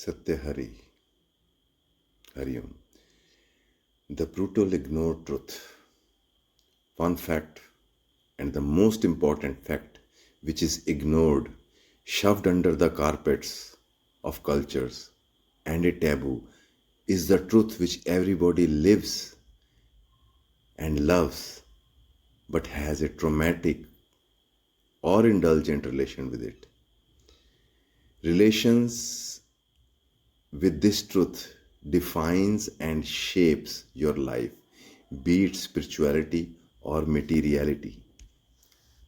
SatyaHari, Hari Om. The brutal ignored truth. One fact, and the most important fact, which is ignored, shoved under the carpets of cultures, and a taboo, is the truth which everybody lives and loves, but has a traumatic or indulgent relation with it. Relations with this truth defines and shapes your life, be it spirituality or materiality.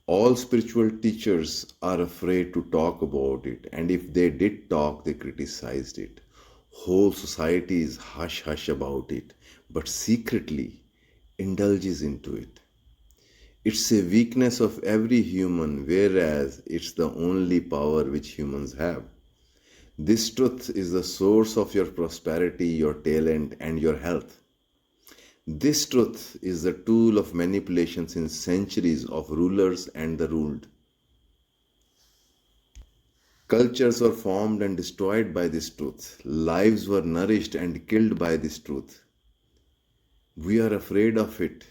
All spiritual teachers are afraid to talk about it, and if they did talk, they criticized it. Whole society is hush hush about it, but secretly indulges into it. It's a weakness of every human, whereas it's the only power which humans have. This truth is the source of your prosperity, your talent, and your health. This truth is the tool of manipulation since centuries of rulers and the ruled. Cultures were formed and destroyed by this truth. Lives were nourished and killed by this truth. We are afraid of it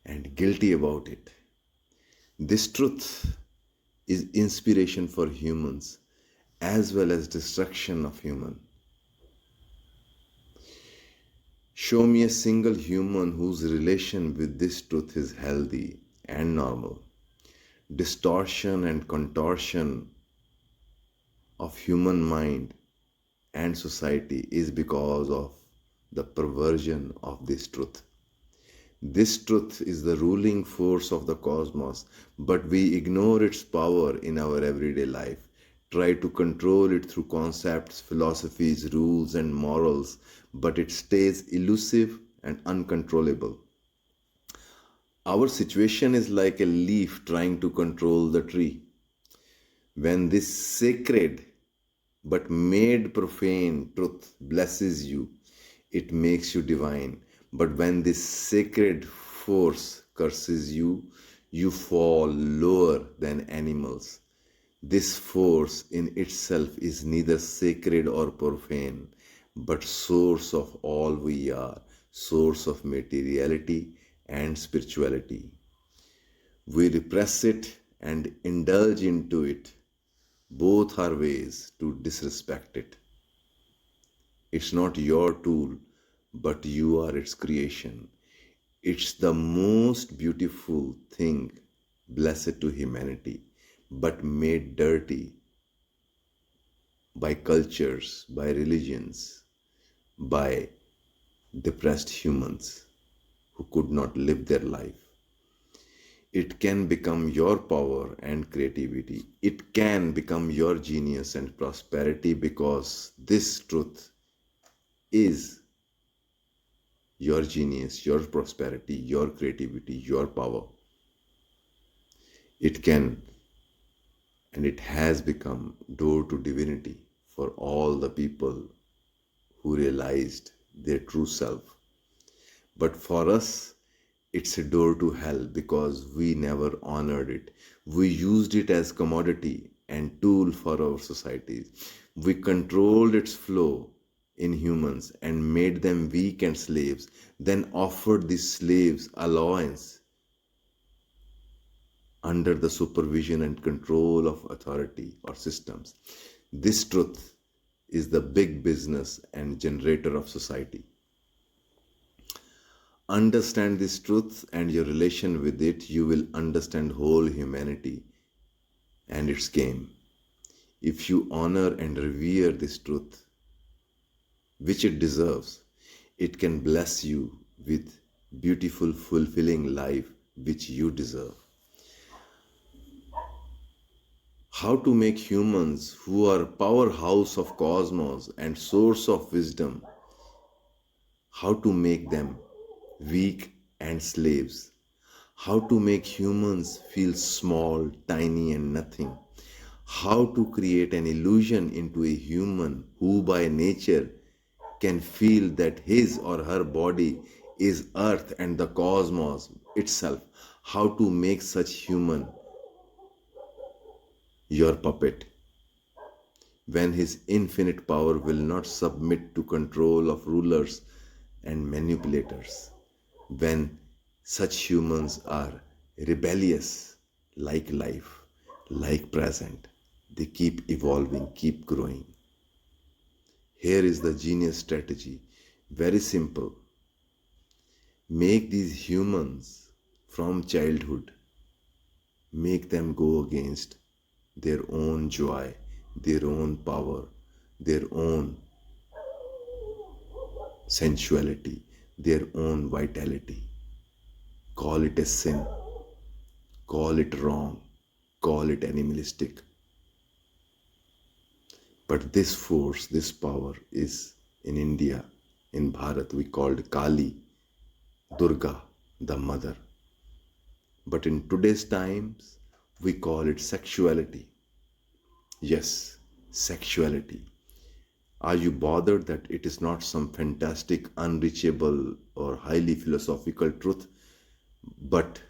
and guilty about it. This truth is inspiration for humans as well as destruction of human. Show me a single human whose relation with this truth is healthy and normal. Distortion and contortion of human mind and society is because of the perversion of this truth. This truth is the ruling force of the cosmos, but we ignore its power in our everyday life, try to control it through concepts, philosophies, rules, and morals, but it stays elusive and uncontrollable. Our situation is like a leaf trying to control the tree. When this sacred but made profane truth blesses you, it makes you divine. But when this sacred force curses you, you fall lower than animals. This force in itself is neither sacred or profane, but source of all we are, source of materiality and spirituality. We repress it and indulge into it. Both are ways to disrespect it. It's not your tool, but you are its creation. It's the most beautiful thing, blessed to humanity, but made dirty by cultures, by religions, by depressed humans who could not live their life. It can become your power and creativity. It can become your genius and prosperity because this truth is your genius, your prosperity, your creativity, your power. It can and it has become door to divinity for all the people who realized their true self. But for us, it's a door to hell because we never honored it. We used it as commodity and tool for our societies. We controlled its flow in humans and made them weak and slaves, then offered these slaves allowance under the supervision and control of authority or systems. This truth is the big business and generator of society. Understand this truth and your relation with it, you will understand whole humanity and its game. If you honor and revere this truth, which it deserves, it can bless you with beautiful, fulfilling life which you deserve. How to make humans who are powerhouse of cosmos and source of wisdom, how to make them weak and slaves, how to make humans feel small, tiny and nothing, how to create an illusion into a human who by nature can feel that his or her body is earth and the cosmos itself, how to make such human your puppet. when his infinite power will not submit to control of rulers and manipulators, when such humans are rebellious like life, like present, they keep evolving, keep growing. Here is the genius strategy, very simple. Make these humans from childhood, make them go against their own joy, their own power, their own sensuality, their own vitality. Call it a sin, call it wrong, call it animalistic. But this force, this power is in India, in Bharat, we called Kali, Durga, the mother. But in today's times, we call it sexuality. Yes, sexuality. Are you bothered that it is not some fantastic, unreachable, or highly philosophical truth, but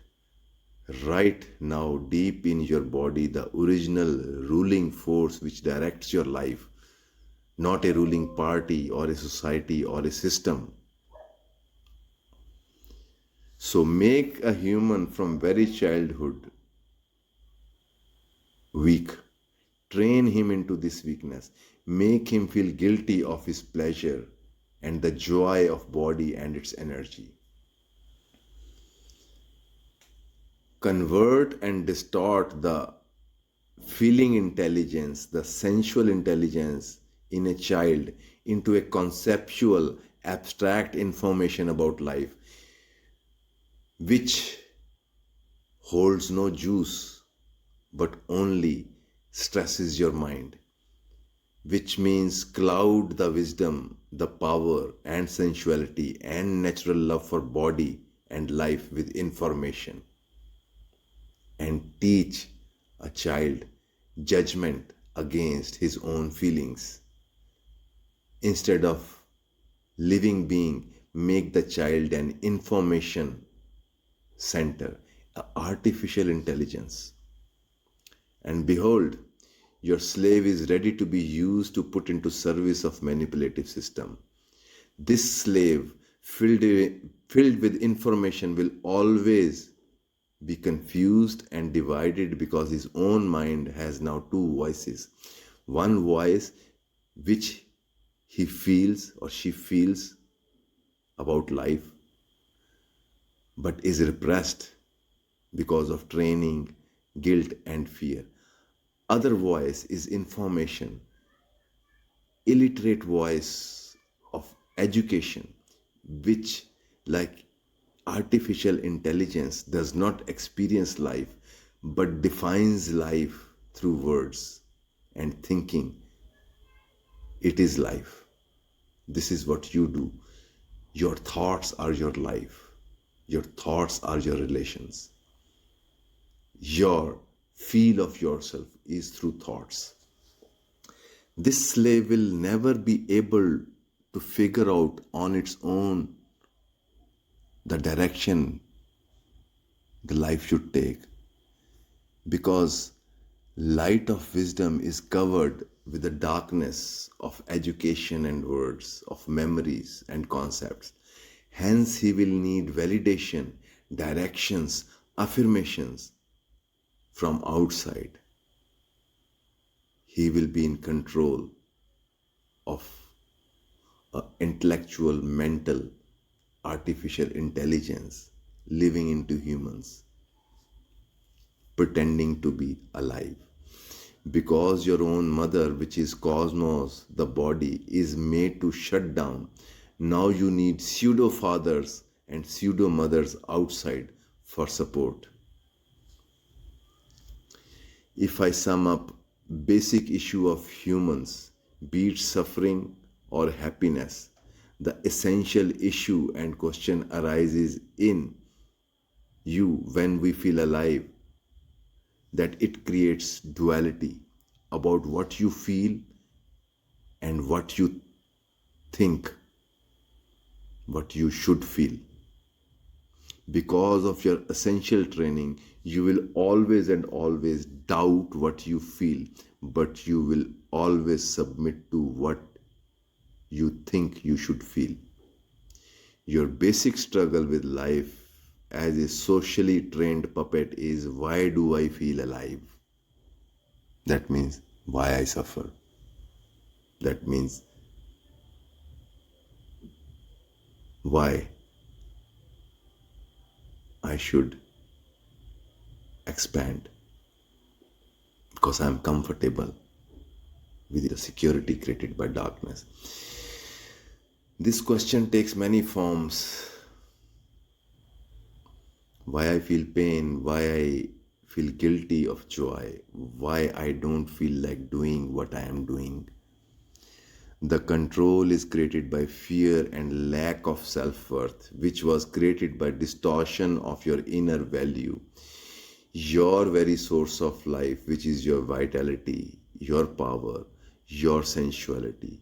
right now, deep in your body, the original ruling force which directs your life, not a ruling party or a society or a system. So make a human from very childhood weak. Train him into this weakness. Make him feel guilty of his pleasure and the joy of body and its energy. Convert and distort the feeling intelligence, the sensual intelligence in a child into a conceptual, abstract information about life, which holds no juice but only stresses your mind, which means cloud the wisdom, the power and sensuality and natural love for body and life with information, and teach a child judgment against his own feelings. Instead of living being, make the child an information center, an artificial intelligence. And behold, your slave is ready to be used to put into service of manipulative system. This slave filled with information will always be confused and divided because his own mind has now two voices. One voice which he feels or she feels about life but is repressed because of training, guilt and fear. Other voice is information, illiterate voice of education, which, like artificial intelligence, does not experience life but defines life through words and thinking. It is life. This is what you do. Your thoughts are your life. Your thoughts are your relations. Your feel of yourself is through thoughts. This slave will never be able to figure out on its own the direction the life should take, because light of wisdom is covered with the darkness of education and words, of memories and concepts. Hence, he will need validation, directions, affirmations from outside. He will be in control of intellectual, mental, artificial intelligence living into humans, pretending to be alive. Because your own mother, which is cosmos, the body, is made to shut down, now you need pseudo fathers and pseudo mothers outside for support. If I sum up basic issue of humans, be it suffering or happiness, the essential issue and question arises in you when we feel alive, that it creates duality about what you feel and what you think, what you should feel. Because of your essential training, you will always and always doubt what you feel, but you will always submit to what you think you should feel. Your basic struggle with life as a socially trained puppet is, why do I feel alive? That means why I suffer. That means why I should expand, because I am comfortable with the security created by darkness. This question takes many forms. Why I feel pain, why I feel guilty of joy, why I don't feel like doing what I am doing. The control is created by fear and lack of self-worth, which was created by distortion of your inner value. Your very source of life, which is your vitality, your power, your sensuality,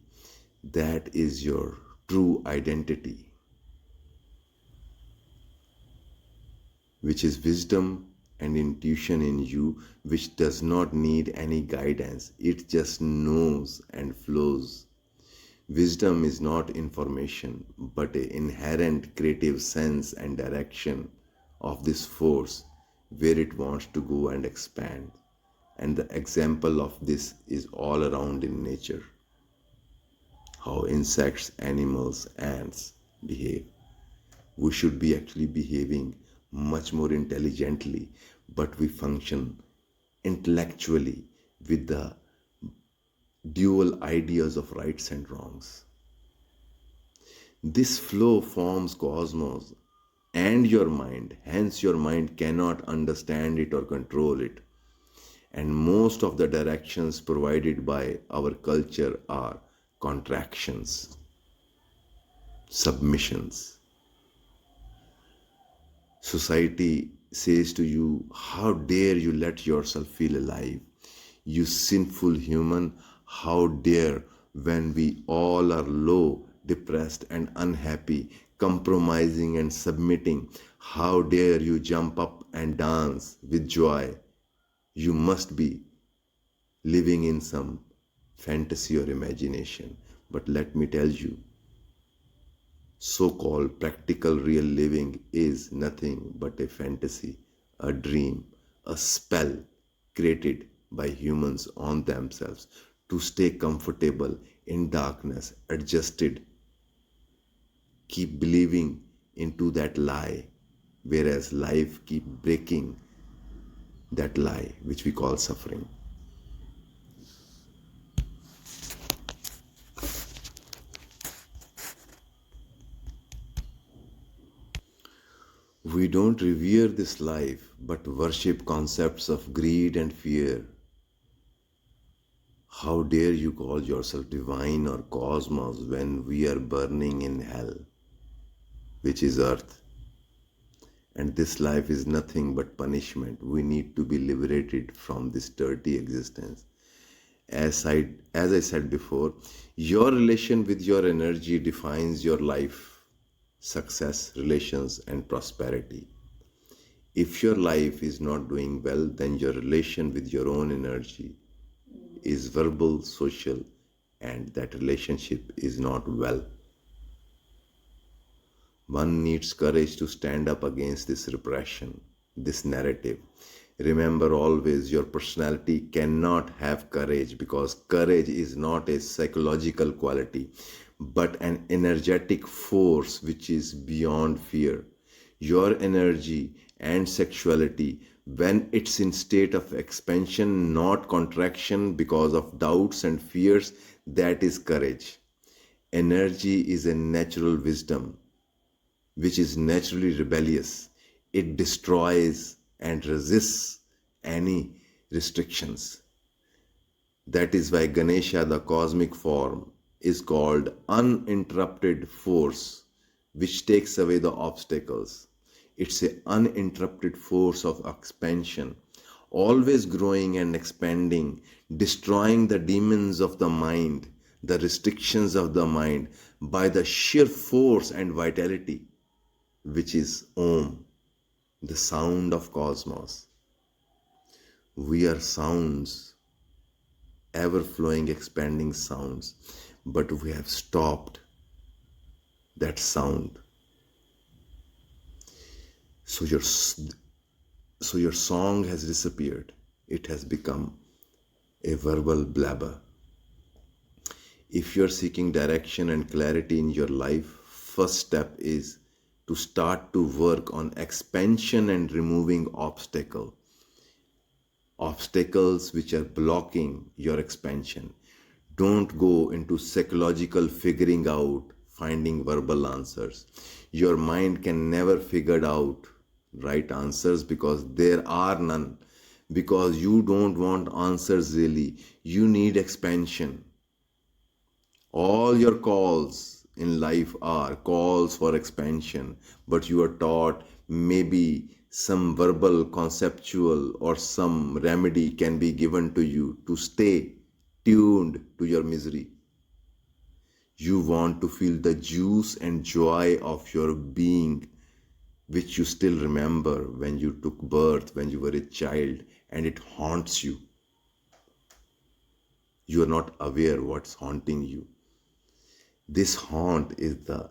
that is your true identity, which is wisdom and intuition in you, which does not need any guidance. It just knows and flows. Wisdom is not information, but an inherent creative sense and direction of this force where it wants to go and expand. And the example of this is all around in nature. How insects, animals, ants behave. We should be actually behaving much more intelligently, but we function intellectually with the dual ideas of rights and wrongs. This flow forms cosmos and your mind, hence your mind cannot understand it or control it. And most of the directions provided by our culture are contractions, submissions. Society says to you, how dare you let yourself feel alive? You sinful human, how dare, when we all are low, depressed and unhappy, compromising and submitting, how dare you jump up and dance with joy? You must be living in some fantasy or imagination. But let me tell you, so-called practical real living is nothing but a fantasy, a dream, a spell created by humans on themselves to stay comfortable in darkness, adjusted, keep believing into that lie, whereas life keep breaking that lie, which we call suffering. We don't revere this life, but worship concepts of greed and fear. How dare you call yourself divine or cosmos when we are burning in hell, which is earth? And this life is nothing but punishment. We need to be liberated from this dirty existence. As I said before, your relation with your energy defines your life, success, relations, and prosperity. If your life is not doing well, then your relation with your own energy is verbal, social, and that relationship is not well. One needs courage to stand up against this repression, this narrative. Remember always, your personality cannot have courage, because courage is not a psychological quality, but an energetic force which is beyond fear. Your energy and sexuality, when it's in state of expansion, not contraction because of doubts and fears, that is courage. Energy is a natural wisdom which is naturally rebellious. It destroys and resists any restrictions. That is why Ganesha, the cosmic form, is called uninterrupted force, which takes away the obstacles. It's an uninterrupted force of expansion, always growing and expanding, destroying the demons of the mind, the restrictions of the mind, by the sheer force and vitality, which is Om. the sound of cosmos. We are sounds, ever flowing, expanding sounds, but we have stopped that sound. So your song has disappeared. It has become a verbal blabber. If you're seeking direction and clarity in your life, first step is to start to work on expansion and removing obstacles which are blocking your expansion. Don't go into psychological figuring out, finding verbal answers. Your mind can never figure out right answers because there are none. Because you don't want answers really, you need expansion. All your calls in life are calls for expansion, but you are taught maybe some verbal, conceptual, or some remedy can be given to you to stay tuned to your misery. You want to feel the juice and joy of your being, which you still remember when you took birth, when you were a child, and it haunts you. You are not aware what's haunting you. This haunt is the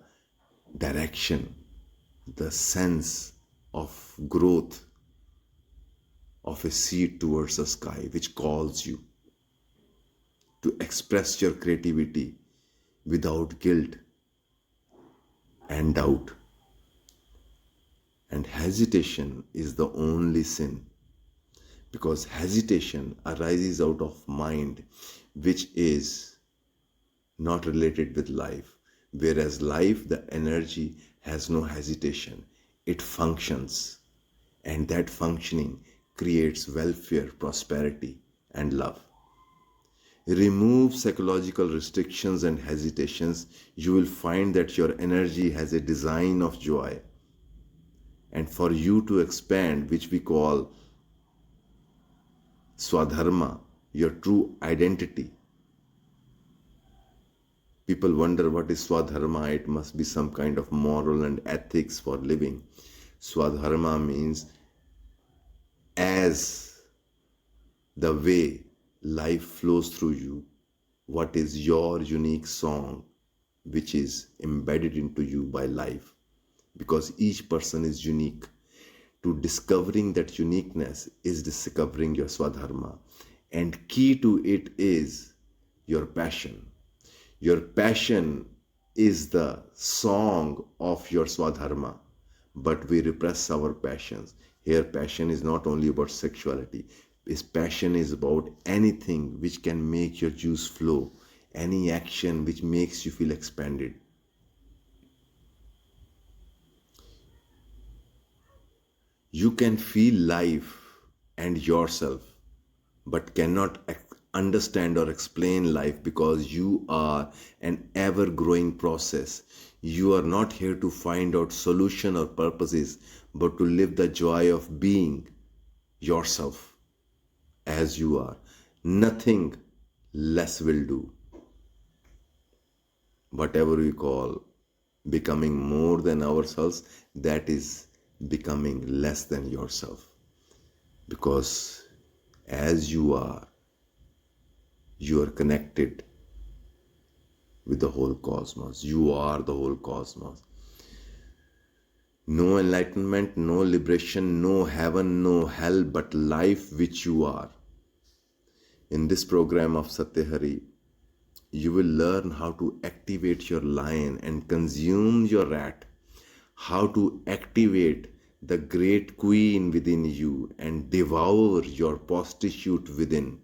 direction, the sense of growth of a seed towards the sky, which calls you to express your creativity without guilt and doubt. And hesitation is the only sin, because hesitation arises out of mind which is not related with life, whereas life, the energy, has no hesitation. It functions, and that functioning creates welfare, prosperity, and love. Remove psychological restrictions and hesitations, you will find that your energy has a design of joy. And for you to expand, which we call swadharma, your true identity. People wonder what is swadharma. It must be some kind of moral and ethics for living. Swadharma means as the way life flows through you, what is your unique song which is embedded into you by life, because each person is unique. To discovering that uniqueness is discovering your swadharma, and key to it is your passion. Your passion is the song of your swadharma, but we repress our passions. Here, passion is not only about sexuality. This passion is about anything which can make your juice flow, any action which makes you feel expanded. You can feel life and yourself, but cannot understand or explain life because you are an ever growing process. You are not here to find out solution or purposes, but to live the joy of being yourself as you are. Nothing less will do. Whatever we call becoming more than ourselves, that is becoming less than yourself. Because as you are connected with the whole cosmos. You are the whole cosmos. No enlightenment, no liberation, no heaven, no hell, but life which you are. In this program of SatyaHari, you will learn how to activate your lion and consume your rat, how to activate the great queen within you and devour your prostitute within,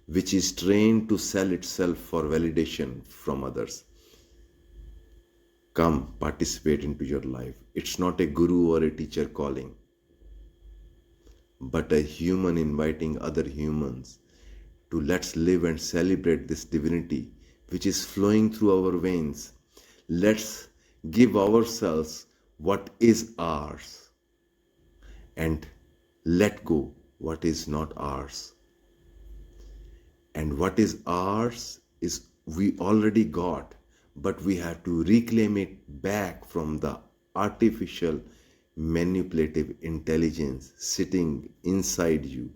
which is trained to sell itself for validation from others. Come, participate into your life. It's not a guru or a teacher calling, but a human inviting other humans to let's live and celebrate this divinity which is flowing through our veins. Let's give ourselves what is ours and let go what is not ours. And what is ours is we already got, but we have to reclaim it back from the artificial manipulative intelligence sitting inside you,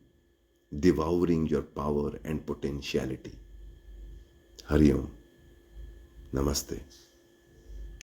devouring your power and potentiality. Hari Om. Namaste.